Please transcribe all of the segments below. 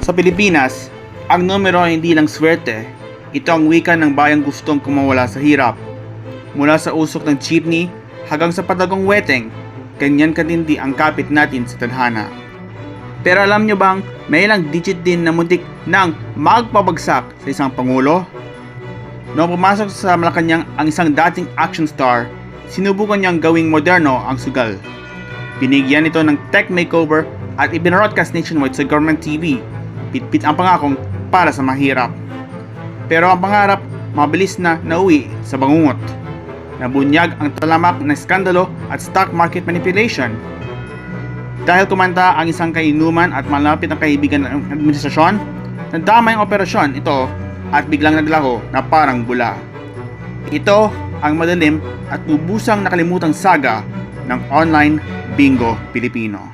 Sa Pilipinas, ang numero ay hindi lang swerte. Ito ang wika ng bayang gustong kumawala sa hirap. Mula sa usok ng jeepney hanggang sa padagong weteng, ganyan katindi ang kapit natin sa tadhana. Pero alam nyo bang may ilang digit din na muntik nang magpabagsak sa isang pangulo? Noong pumasok sa Malacanang ang isang dating action star, sinubukan niyang gawing moderno ang sugal. Binigyan ito ng tech makeover at ibinroadcast nationwide sa government TV. Pitpit ang pangakong para sa mahirap. Pero ang pangarap, mabilis na nauwi sa bangungot. Nabunyag ang talamak na skandalo at stock market manipulation. Dahil kumanta ang isang kainuman at malapit na kaibigan ng administrasyon, nadamay ang operasyon ito at biglang naglaho na parang bula. Ito ang madilim at bubusang nakalimutang saga ng online bingo Pilipino.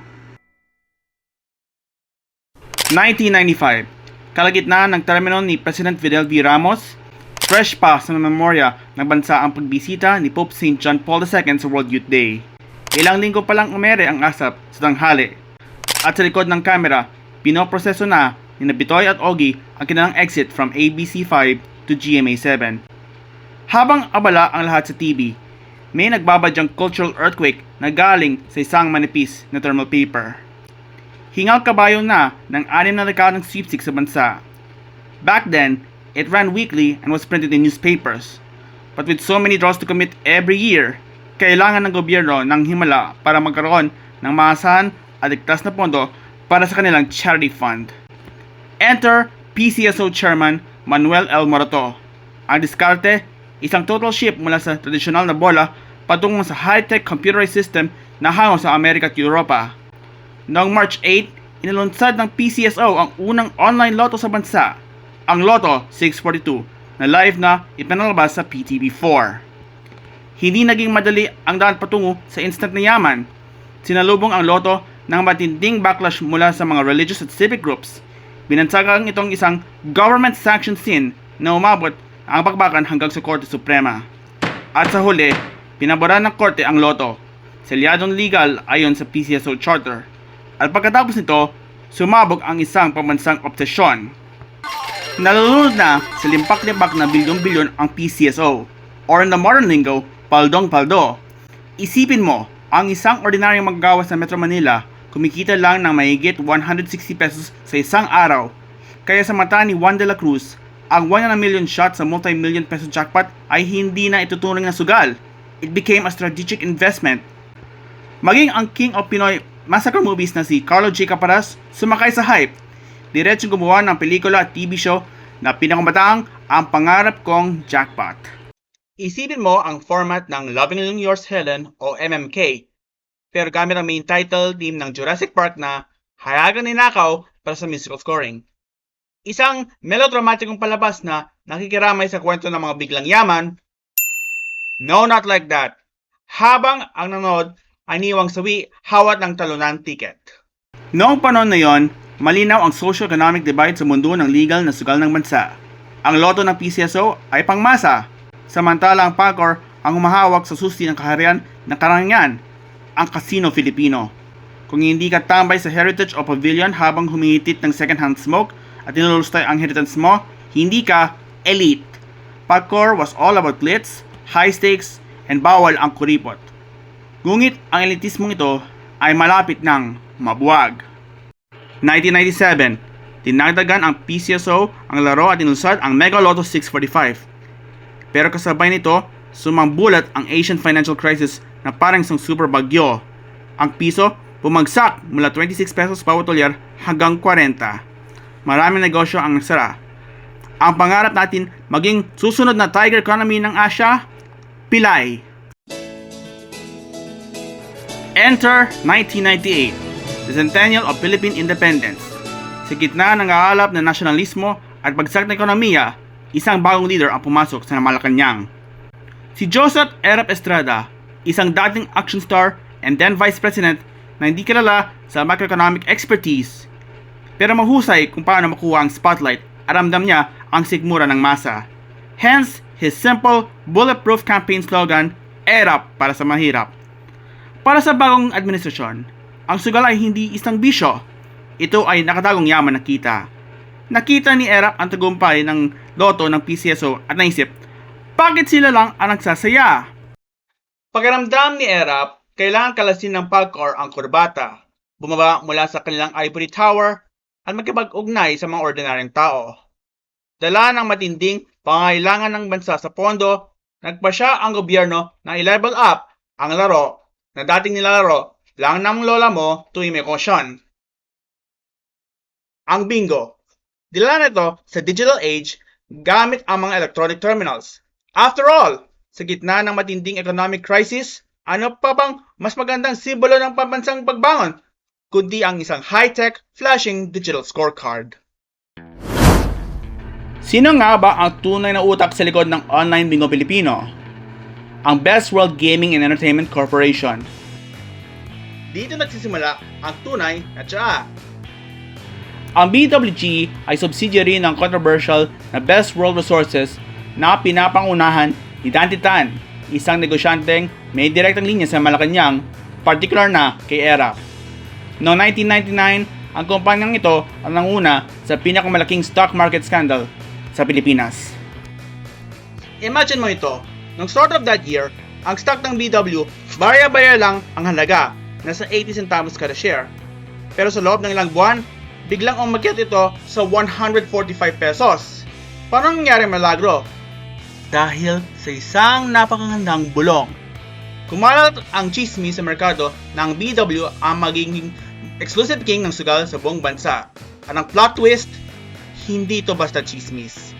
1995, kalagitnaan ng termino ni President Fidel V. Ramos, fresh pa sa memorya ng bansa ang pagbisita ni Pope St. John Paul II sa World Youth Day. Ilang linggo pa lang umere ang asap sa tanghali. At sa likod ng kamera, pinoproseso na ni Bitoy at Ogie ang kanilang exit from ABC5 to GMA7. Habang abala ang lahat sa TV, may nagbabadyang cultural earthquake na galing sa isang manipis na thermal paper. Hingal kabayo na ng 6 na dekadang sweepstakes sa bansa. Back then, it ran weekly and was printed in newspapers. But with so many draws to commit every year, kailangan ng gobyerno ng himala para magkaroon ng maasahan at ligtas na pondo para sa kanilang charity fund. Enter PCSO Chairman Manuel L. Morato. Ang diskarte, isang total shift mula sa tradisyonal na bola patungo sa high-tech computerized system na hango sa Amerika at Europa. Noong March 8, inalunsad ng PCSO ang unang online lotto sa bansa, ang Lotto 642, na live na ipinalabas sa PTV4. Hindi naging madali ang daan patungo sa instant na yaman. Sinalubong ang Lotto ng matinding backlash mula sa mga religious at civic groups. Binansagang itong isang government-sanctioned sin na umabot ang bakbakan hanggang sa Korte Suprema. At sa huli, pinabura ng Korte ang Lotto, selyadong legal ayon sa PCSO Charter. At pagkatapos nito, sumabog ang isang pambansang obsesyon. Nalulunod na sa limpak-limpak na bilyon-bilyon ang PCSO, or in the modern lingo, paldong-paldo. Isipin mo, ang isang ordinaryong maggawas sa Metro Manila kumikita lang ng mahigit 160 pesos sa isang araw. Kaya sa mata ni Juan de la Cruz, ang 1 million shot sa multi-million peso jackpot ay hindi na ituturing na sugal. It became a strategic investment. Maging ang king of Pinoy massacre movies na si Carlo J. Caparas sumakay sa hype. Diretsong gumawa ng pelikula at TV show na pinakamataang Ang Pangarap Kong Jackpot. Isipin mo ang format ng Lovingly Yours Helen o MMK, pero gamit ang main title theme ng Jurassic Park na Hayagang Ninakaw para sa musical scoring. Isang melodramatikong palabas na nakikiramay sa kwento ng mga biglang yaman. No, not like that. Habang ang nanood ay niwang sawi hawat ng talunan ticket. Noong panahon na yon, malinaw ang socio-economic divide sa mundo ng legal na sugal ng bansa. Ang Lotto ng PCSO ay pangmasa, samantalang ang PAGCOR ang humahawak sa susi ng kaharian ng karangyaan, ang Casino Filipino. Kung hindi ka tambay sa Heritage o Pavilion habang humihitit ng second-hand smoke at nilulustay ang inheritance mo, hindi ka elite. PAGCOR was all about glitz, high stakes, and bawal ang kuripot. Ngunit ang elitismong ito ay malapit ng mabuwag. 1997, tinagdagan ang PCSO ang laro at inunsad ang Mega Lotto 645. Pero kasabay nito, sumambulat ang Asian financial crisis na parang isang super bagyo. Ang piso bumagsak mula 26 pesos bawat dolyar hanggang 40. Maraming negosyo ang nagsara. Ang pangarap natin maging susunod na tiger economy ng Asia, pilay. Enter 1998, the centennial of Philippine independence. Sa gitna ng aalap na nasyonalismo at bagsak na ekonomiya, isang bagong leader ang pumasok sa Malacanang. Si Joseph Erap Estrada, isang dating action star and then vice president na hindi kilala sa macroeconomic expertise. Pero mahusay kung paano makuha ang spotlight at ramdam niya ang sigmura ng masa. Hence, his simple, bulletproof campaign slogan, Erap para sa mahirap. Para sa bagong administrasyon, ang sugal ay hindi isang bisyo. Ito ay nakatagong yaman na kita. Nakita ni Erap ang tagumpay ng loto ng PCSO at naisip, bakit sila lang ang nagsasaya? Pakiramdam ni Erap, kailangan kalasin ng Pagcor ang kurbata, bumaba mula sa kanilang ivory tower at magkipag-ugnay sa mga ordinaryong tao. Dala ng matinding pangailangan ng bansa sa pondo, nagpasya ang gobyerno na i-level up ang laro na dating nilalaro lang ng lola mo tuwing may okasyon. Ang bingo. Dila nito sa digital age gamit ang mga electronic terminals. After all, sa gitna ng matinding economic crisis, ano pa bang mas magandang simbolo ng pambansang pagbangon kundi ang isang high-tech flashing digital scorecard. Sino nga ba ang tunay na utak sa likod ng online bingo Pilipino? Ang Best World Gaming and Entertainment Corporation. Dito nagsisimula ang tunay na tsaa. Ang BWG ay subsidiary ng controversial na Best World Resources na pinapangunahan ni Dante Tan, isang negosyanteng may direktang linya sa Malacanang, particular na kay Erap. Noong 1999, ang kumpanyang ito ang nanguna sa pinakamalaking stock market scandal sa Pilipinas. Imagine mo ito, noong start of that year, ang stock ng BW, barya-barya lang ang halaga, nasa 80 centavos kada share. Pero sa loob ng ilang buwan, biglang umakyat ito sa 145 pesos. Paano nangyari malagro? Dahil sa isang napakagandang bulong. Kumalat ang chismis sa merkado na ang BW ang magiging exclusive king ng sugal sa buong bansa. At ang plot twist, hindi ito basta chismis.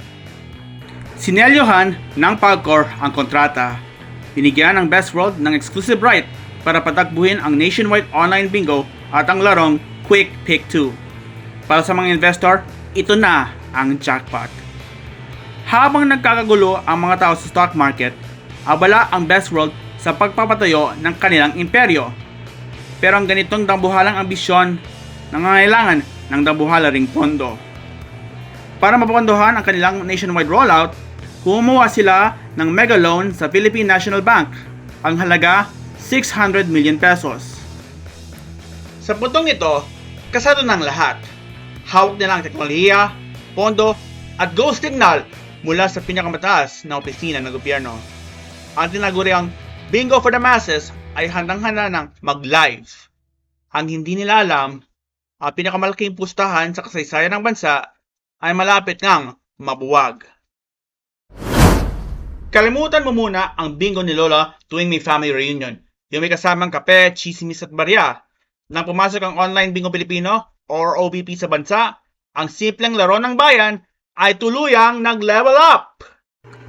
Sinelyohan ng Pagcor ang kontrata. Binigyan ng Best World ng exclusive right para patakbuhin ang nationwide online bingo at ang larong Quick Pick 2. Para sa mga investor, ito na ang jackpot. Habang nagkakagulo ang mga tao sa stock market, abala ang Best World sa pagpapatayo ng kanilang imperyo. Pero ang ganitong dambuhalang ambisyon, nangangailangan ng dambuhala ring pondo. Para mapapondohan ang kanilang nationwide rollout, kumuha sila ng mega loan sa Philippine National Bank, ang halaga 600 million pesos. Sa puntong ito, kasado ng lahat. Hawak nila ang teknolohiya, pondo, at go signal mula sa pinakamataas na opisina ng gobyerno. Ang tinaguriang Bingo for the Masses ay handang-handa ng mag-live. Ang hindi nila alam, ang pinakamalaking pustahan sa kasaysayan ng bansa ay malapit ngang mabuwag. Kalimutan mo muna ang bingo ni Lola tuwing may family reunion. Yung may kasamang kape, chismis at barya. Nang pumasok ang online bingo Pilipino or OBP sa bansa, ang simpleng laro ng bayan ay tuluyang nag-level up!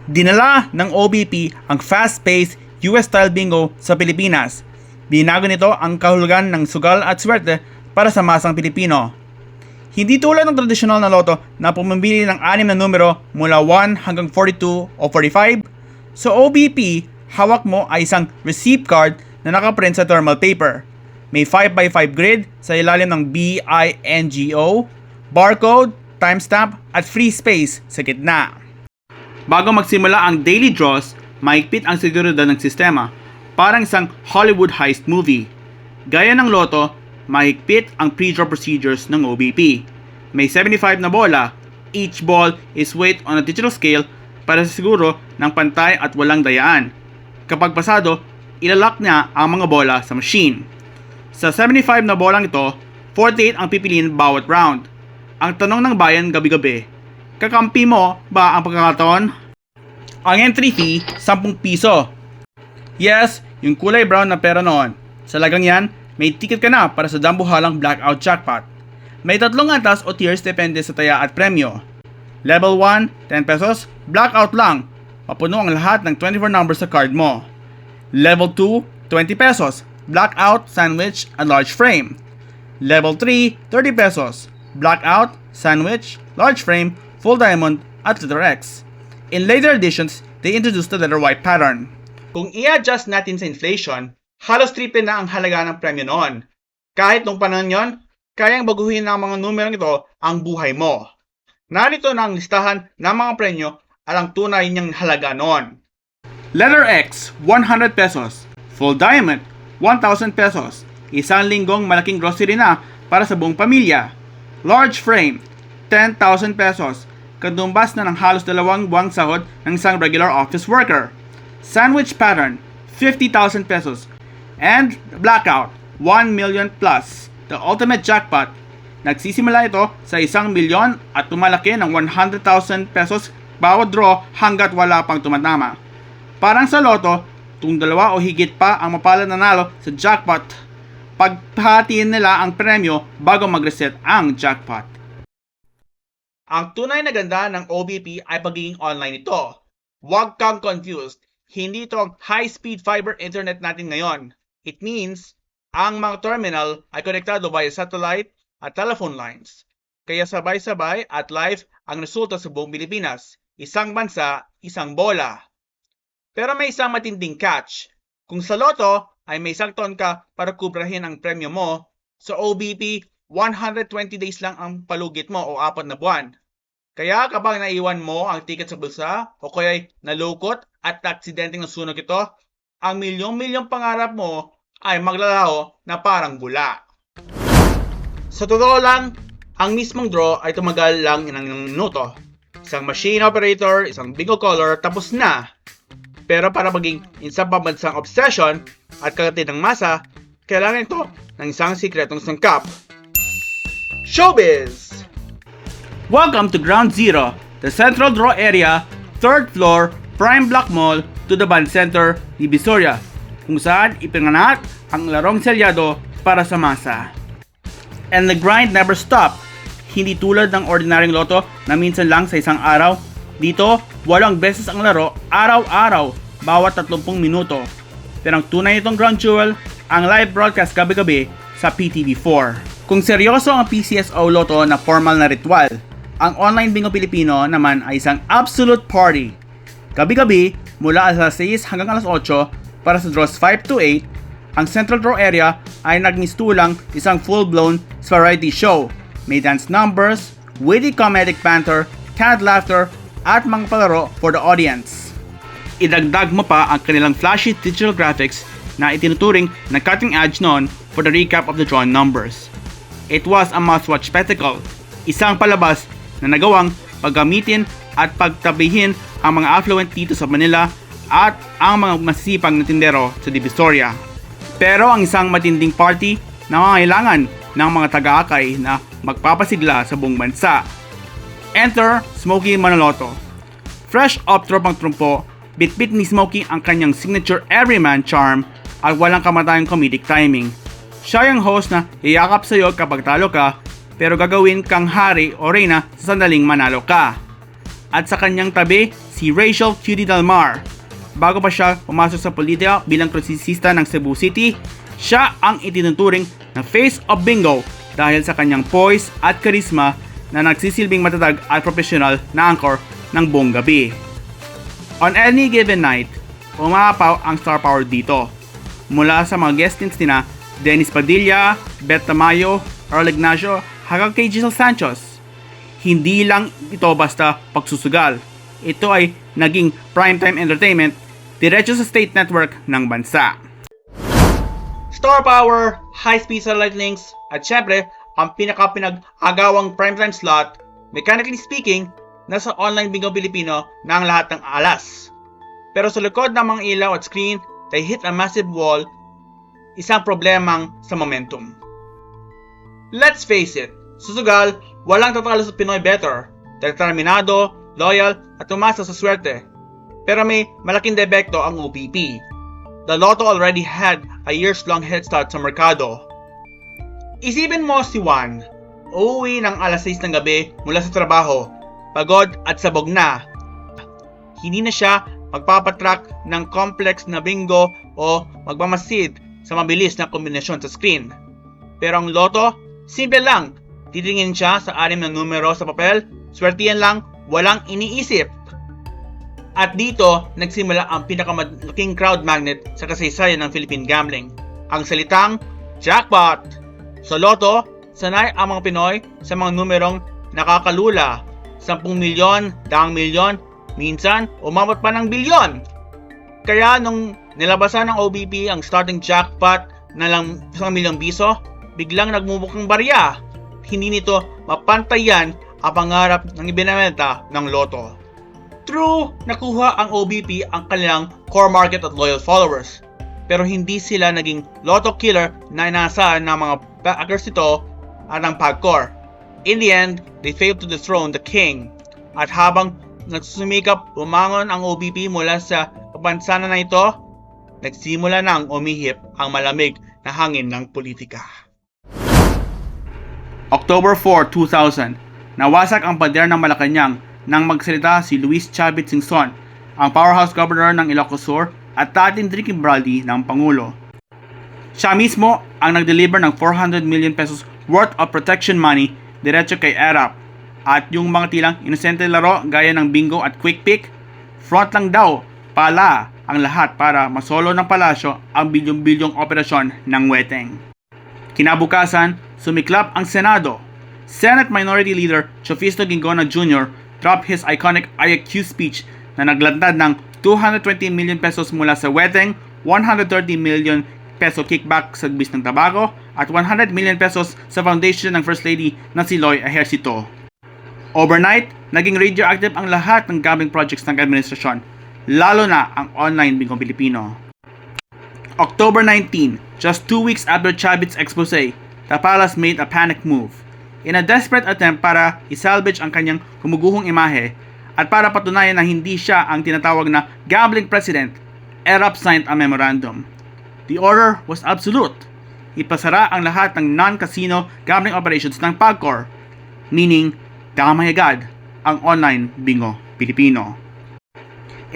Dinala ng OBP ang fast-paced US-style bingo sa Pilipinas. Binago nito ang kahulugan ng sugal at swerte para sa masang Pilipino. Hindi tulad ng tradisyonal na loto na pumipili ng 6 na numero mula 1 hanggang 42 o 45. Sa OBP, hawak mo ay isang receipt card na nakaprint sa thermal paper. May 5x5 grid sa ilalim ng BINGO, barcode, timestamp at free space sa gitna. Bago magsimula ang daily draws, mahigpit ang seguridad ng sistema, parang isang Hollywood heist movie. Gaya ng loto, mahigpit ang pre-draw procedures ng OBP. May 75 na bola, each ball is weighed on a digital scale para sa siguro ng pantay at walang dayaan. Kapag pasado, ilalak niya ang mga bola sa machine. Sa 75 na bolang ito, 48 ang pipiliin bawat round. Ang tanong ng bayan gabi-gabi, kakampi mo ba ang pagkakataon? Ang entry fee, 10 piso. Yes, yung kulay brown na pera noon. Sa lagang yan, may ticket ka na para sa dambuhalang blackout jackpot. May 3 antas o tiers depende sa taya at premyo. Level 1, 10 pesos, blackout lang. Papuno ang lahat ng 24 numbers sa card mo. Level 2, 20 pesos, blackout, sandwich, and large frame. Level 3, 30 pesos, blackout, sandwich, large frame, full diamond, at letter X. In later editions, they introduced the letter Y pattern. Kung i-adjust natin sa inflation, halos triple na ang halaga ng premyo noon. Kahit nung panahon yon, kayang baguhin ng mga numerong ito ang buhay mo. Narito na ang listahan ng mga premyo at ang tunay niyang halaga noon. Letter X, 100 pesos. Full diamond, 1,000 pesos. Isang linggong malaking grocery na para sa buong pamilya. Large frame, 10,000 pesos. Kadumbas na ng halos 2 buwang sahod ng isang regular office worker. Sandwich pattern, 50,000 pesos. And blackout, 1 million plus. The ultimate jackpot. Nagsisimula ito sa 1 milyon at tumalaki ng 100,000 pesos bawat draw hanggat wala pang tumatama. Parang sa loto, kung 2 o higit pa ang mapalad na nanalo sa jackpot, paghahatiin nila ang premyo bago mag-reset ang jackpot. Ang tunay na ganda ng OBP ay pagiging online ito. Huwag kang confused. Hindi ito ang high-speed fiber internet natin ngayon. It means, ang mga terminal ay konektado via satellite at telephone lines. Kaya sabay-sabay at live ang resulta sa buong Pilipinas. Isang bansa, isang bola. Pero may isang matinding catch. Kung sa loto ay may sakton ka para kubrahin ang premyo mo, sa OBP, 120 days lang ang palugit mo o 4 na buwan. Kaya kapag naiwan mo ang ticket sa bulsa o kaya'y nalukot at aksidenteng nasunog ito, ang milyong-milyong pangarap mo ay maglalaho na parang bula. Sa totoo lang, ang mismong draw ay tumagal lang ng minuto. Isang machine operator, isang bingo color, tapos na. Pero para maging isang pambansang obsession at kagatid ng masa, kailangan ito ng isang sikretong sangkap. Showbiz! Welcome to Ground Zero, the central draw area, 3rd floor, Prime Block Mall to the Band Center, Divisoria, kung saan ipinanganak ang larong selyado para sa masa. And the grind never stopped. Hindi tulad ng ordinaryong loto na minsan lang sa isang araw. Dito, 8 beses ang laro araw-araw, bawat 30 minuto. Pero ang tunay nitong ground jewel, ang live broadcast gabi-gabi sa PTV4. Kung seryoso ang PCSO Lotto na formal na ritual, ang Online Bingo Pilipino naman ay isang absolute party. Gabi-gabi, mula alas 6 hanggang alas 8, para sa draws 5 to 8, ang Central Draw Area ay nagmistulang isang full-blown variety show. May dance numbers, witty comedic banter, canned laughter, at mga palaro for the audience. Idagdag mo pa ang kanilang flashy digital graphics na itinuturing na cutting edge noon for the recap of the drawn numbers. It was a must-watch spectacle, isang palabas na nagawang paggamitin at pagtabihin ang mga affluent dito sa Manila at ang mga masisipang na tindero sa Divisoria. Pero ang isang matinding party na mangailangan ng mga taga-akay na magpapasigla sa buong bansa. Enter Smokey Manaloto. Fresh off tropang trumpo, bitbit ni Smokey ang kanyang signature everyman charm at walang kamatayang comedic timing. Siya yung host na iyakap sa'yo kapag talo ka, pero gagawin kang hari o reyna sa sandaling manalo ka. At sa kanyang tabi, si Rachel Cutie Dalmar. Bago pa siya pumasok sa politika bilang kongresista ng Cebu City, siya ang itinuturing na face of bingo dahil sa kanyang poise at charisma na nagsisilbing matatag at professional na anchor ng buong gabi. On any given night, umapaw ang star power dito. Mula sa mga guestings nina Dennis Padilla, Beth Tamayo, Earl Ignacio, hanggang kay Giselle Santos. Hindi lang ito basta pagsusugal. Ito ay naging primetime entertainment diretso sa state network ng bansa. Star power, high-speed satellite links, at syempre, ang pinaka-pinag-agawang primetime slot, mechanically speaking, nasa Online Bingo Pilipino na ang lahat ng alas. Pero sa likod ng mga ilaw at screen, they hit a massive wall, isang problemang sa momentum. Let's face it, susugal, walang tatalo sa Pinoy better, determinado, loyal, at umasa sa swerte. Pero may malaking depekto ang OBP. The Lotto already had a years-long head start sa merkado. Isipin mo si Juan, uuwi ng alas 6 ng gabi mula sa trabaho, pagod at sabog na. Hindi na siya magpapatrack ng complex na bingo o magmamasid sa mabilis na kombinasyon sa screen. Pero ang Lotto, simple lang. Titingin siya sa 6 na numero sa papel, swertiyan lang, walang iniisip. At dito, nagsimula ang pinakamalaking crowd magnet sa kasaysayan ng Philippine gambling, ang salitang jackpot. Sa Lotto, sanay ang mga Pinoy sa mga numerong nakakalula, 10 milyon, 100 milyon, minsan umabot pa ng bilyon. Kaya nung nilabasan ng OBP ang starting jackpot na lang 1 milyong piso, biglang nagmumukhang barya. Hindi nito mapantayan ang pangarap ng ibinebenta ng loto. True, nakuha ang OBP ang kanilang core market at loyal followers. Pero hindi sila naging lotto killer na inaasahan ng mga backers nito at ng PAGCOR. In the end, they failed to dethrone the king. At habang nagsusumikap bumangon ang OBP mula sa kabansanan na ito, nagsimula nang umihip ang malamig na hangin ng politika. October 4, 2000, nawasak ang pader ng Malacanang nang magsalita si Luis Chavit Singson, ang powerhouse governor ng Ilocos Sur at dating drinking buddy ng Pangulo. Siya mismo ang nag-deliver ng 400 million pesos worth of protection money diretso kay ERAP. At yung mga tilang inosente laro gaya ng bingo at quick pick, front lang daw pala ang lahat para masolo ng palasyo ang bilyong-bilyong operasyon ng Weteng. Kinabukasan, sumiklap ang Senado. Senate Minority Leader Chofisto Gingona Jr. dropped his iconic IAQ speech na naglantad ng 220 million pesos mula sa Weteng, 130 million peso kickback sa buwis ng Tabaco, at 100 million pesos sa foundation ng First Lady na si Loy Ejercito. Overnight, naging radioactive ang lahat ng gambling projects ng administrasyon, lalo na ang online Bingo Pilipino. October 19, just 2 weeks after Chavit's expose, the palace made a panic move. In a desperate attempt para isalvage ang kanyang humuguhong imahe at para patunayan na hindi siya ang tinatawag na gambling president, ERAP signed a memorandum. The order was absolute. Ipasara ang lahat ng non-casino gambling operations ng PAGCOR, meaning damay agad ang online Bingo Pilipino.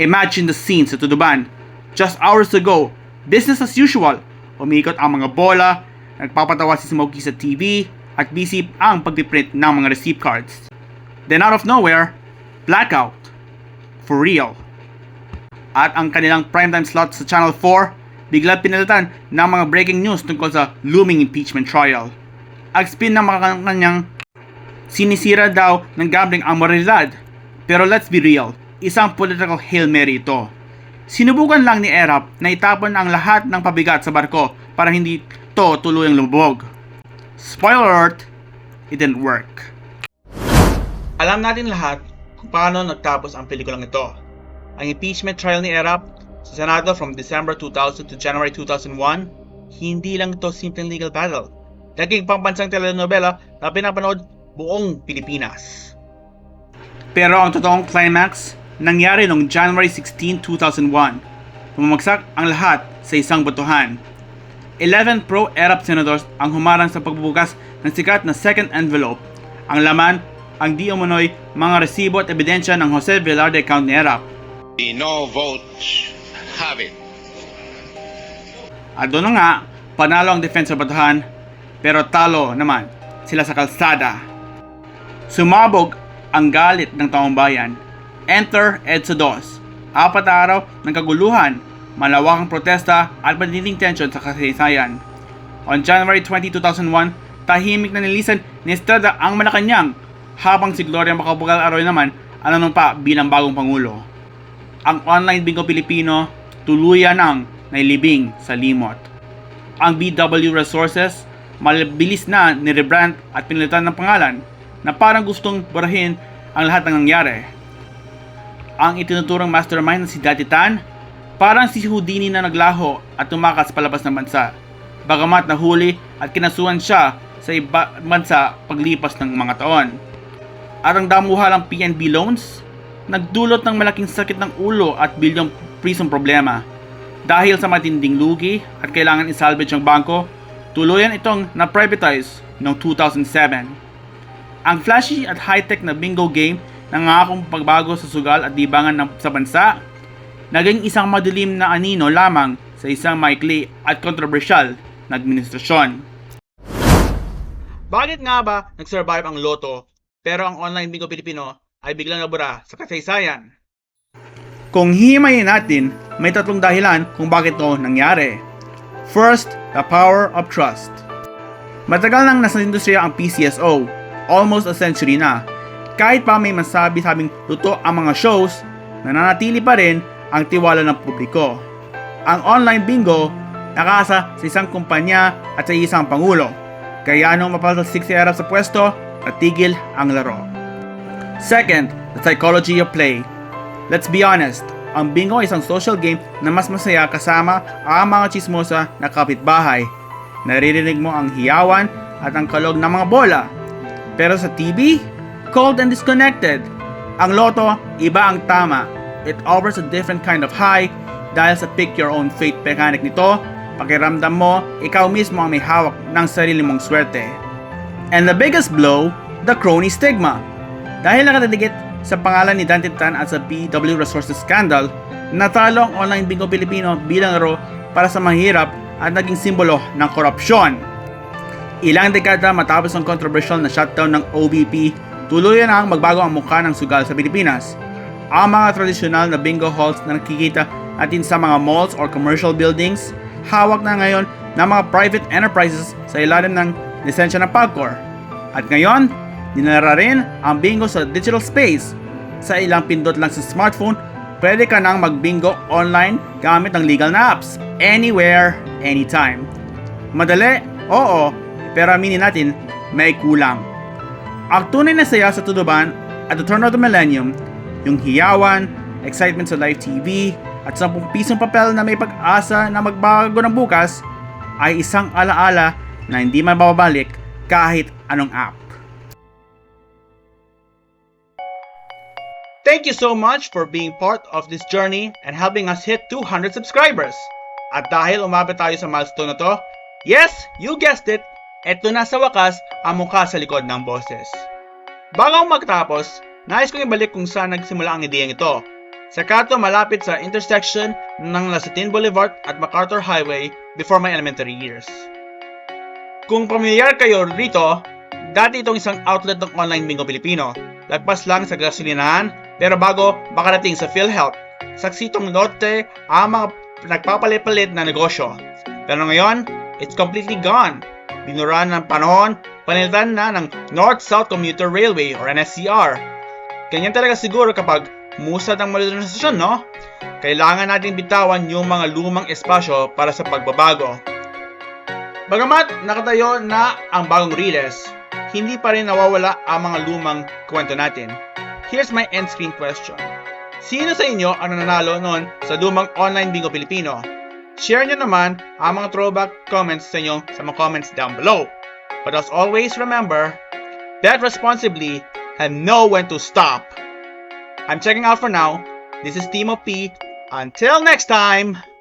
Imagine the scene sa Tutuban. Just hours ago, business as usual. Umiikot ang mga bola, nagpapatawa si Smokey sa TV, at busy ang pagpiprint ng mga receipt cards. Then out of nowhere, blackout. For real. At ang kanilang primetime slot sa Channel 4, bigla pinalitan ng mga breaking news tungkol sa looming impeachment trial. Ang spin ng mga kanyang sinisira daw ng gambling ang moralidad. Pero let's be real, isang political Hail Mary ito. Sinubukan lang ni ERAP na itapon ang lahat ng pabigat sa barko para hindi to tuluyang lumubog. Spoiler alert, it didn't work. Alam natin lahat kung paano nagtapos ang pelikulang ito. Ang impeachment trial ni ERAP sa Senado from December 2000 to January 2001, hindi lang ito simpleng legal battle. Naging pambansang telenovela na pinapanood buong Pilipinas. Pero ang totoong climax nangyari noong January 16, 2001. Bumagsak ang lahat sa isang botohan. 11 pro-ERAP senators ang humarang sa pagbubukas ng sikat na second envelope. Ang laman, ang di umunoy mga resibo at ebidensya ng Jose Velarde account ni ERAP. The no votes have it. At doon na nga, panalo ang defense sa botohan, pero talo naman sila sa kalsada. Sumabog ang galit ng taong bayan. Enter EDSA 2. 4 na araw ng kaguluhan, malawakang protesta at matinding tensyon sa kasaysayan. On January 20, 2001, tahimik na nilisan ni Estrada ang Malacanang, habang si Gloria Macapagal Arroyo naman ang nanumpa bilang bagong pangulo. Ang online Bingo Pilipino tuluyan ang nailibing sa limot. Ang BW Resources mabilis na nirebrand at pinalitan ng pangalan na parang gustong burahin ang lahat ng nangyari. Ang itinuturang mastermind na si Daddy Tan, parang si Houdini na naglaho at tumakas palabas ng bansa, bagamat nahuli at kinasuhan siya sa iba bansa paglipas ng mga taon. At ang damuhalang PNB loans, nagdulot ng malaking sakit ng ulo at bilyong prisong problema. Dahil sa matinding lugi at kailangan isalvage ang bangko, tuluyan itong na-privatize noong 2007. Ang flashy at high-tech na bingo game nangakong pagbago sa sugal at libangan sa bansa, naging isang madilim na anino lamang sa isang maikli at kontrobersyal na administrasyon. Bakit nga ba nag-survive ang loto pero ang online Bingo Pilipino ay biglang nabura sa kasaysayan? Kung himayin natin, may tatlong dahilan kung bakit ito nangyari. First, the power of trust. Matagal nang nasa industriya ang PCSO, almost a century na. Kahit pa may masabi-sabing luto ang mga shows, nananatili pa rin ang tiwala ng publiko. Ang online bingo, nakaasa sa isang kumpanya at sa isang pangulo. Kaya nung mapatalsik si ERAP sa pwesto, natigil ang laro. Second, the psychology of play. Let's be honest, ang bingo ay isang social game na mas masaya kasama ang mga chismosa na kapitbahay. Naririnig mo ang hiyawan at ang kalog ng mga bola. Pero sa TV, cold and disconnected. Ang loto, iba ang tama. It offers a different kind of high dahil sa pick your own fate mechanic nito, pakiramdam mo, ikaw mismo ang may hawak ng sarili mong swerte. And the biggest blow, the crony stigma. Dahil nakatadikit sa pangalan ni Dante Tan at sa PW Resources Scandal, natalo ang online bingo Pilipino bilang laro para sa mahirap at naging simbolo ng korupsyon. Ilang dekada matapos ang controversial na shutdown ng OVP, tuluyan ang magbago ang mukha ng sugal sa Pilipinas. Ang mga tradisyonal na bingo halls na nakikita natin sa mga malls or commercial buildings, hawak na ngayon ng mga private enterprises sa ilalim ng lisensya ng PAGCOR. At ngayon, dinara rin ang bingo sa digital space. Sa ilang pindot lang sa smartphone, pwede ka nang magbingo online gamit ang legal na apps. Anywhere, anytime. Madali? Oo. Pero aminin natin, may kulang. Ang tunay na saya sa tuduban at the turn of the millennium, yung hiyawan, excitement sa live TV, at 10 pisong papel na may pag-asa na magbago ng bukas, ay isang alaala na hindi mababalik kahit anong app. Thank you so much for being part of this journey and helping us hit 200 subscribers. At dahil umabot tayo sa milestone na to, yes, you guessed it, eto na sa wakas ang mukha sa likod ng boses. Bago magtapos, nais kong ibalik kung saan nagsimula ang ideyang ito. Sa kanto malapit sa intersection ng Lasatin Boulevard at MacArthur Highway before my elementary years. Kung pamilyar kayo rito, dati itong isang outlet ng online bingo Pilipino. Lagpas lang sa gasolinahan, pero bago makarating sa PhilHealth, saksitong lote ang mga nagpapalit-palit na negosyo. Pero ngayon, it's completely gone. Binura ng panahon, panilitan na ng North-South Commuter Railway or NSCR. Ganyan talaga siguro kapag musad ang modernisasyon, no? Kailangan natin bitawan yung mga lumang espasyo para sa pagbabago. Bagamat nakatayo na ang bagong Riles, hindi pa rin nawawala ang mga lumang kwento natin. Here's my end screen question. Sino sa inyo ang nanalo noon sa lumang online bingo Pilipino? Share nyo naman ang mga throwback comments sa inyo sa mga comments down below. But as always, remember, bet responsibly and know when to stop. I'm checking out for now. This is Timo P. Until next time!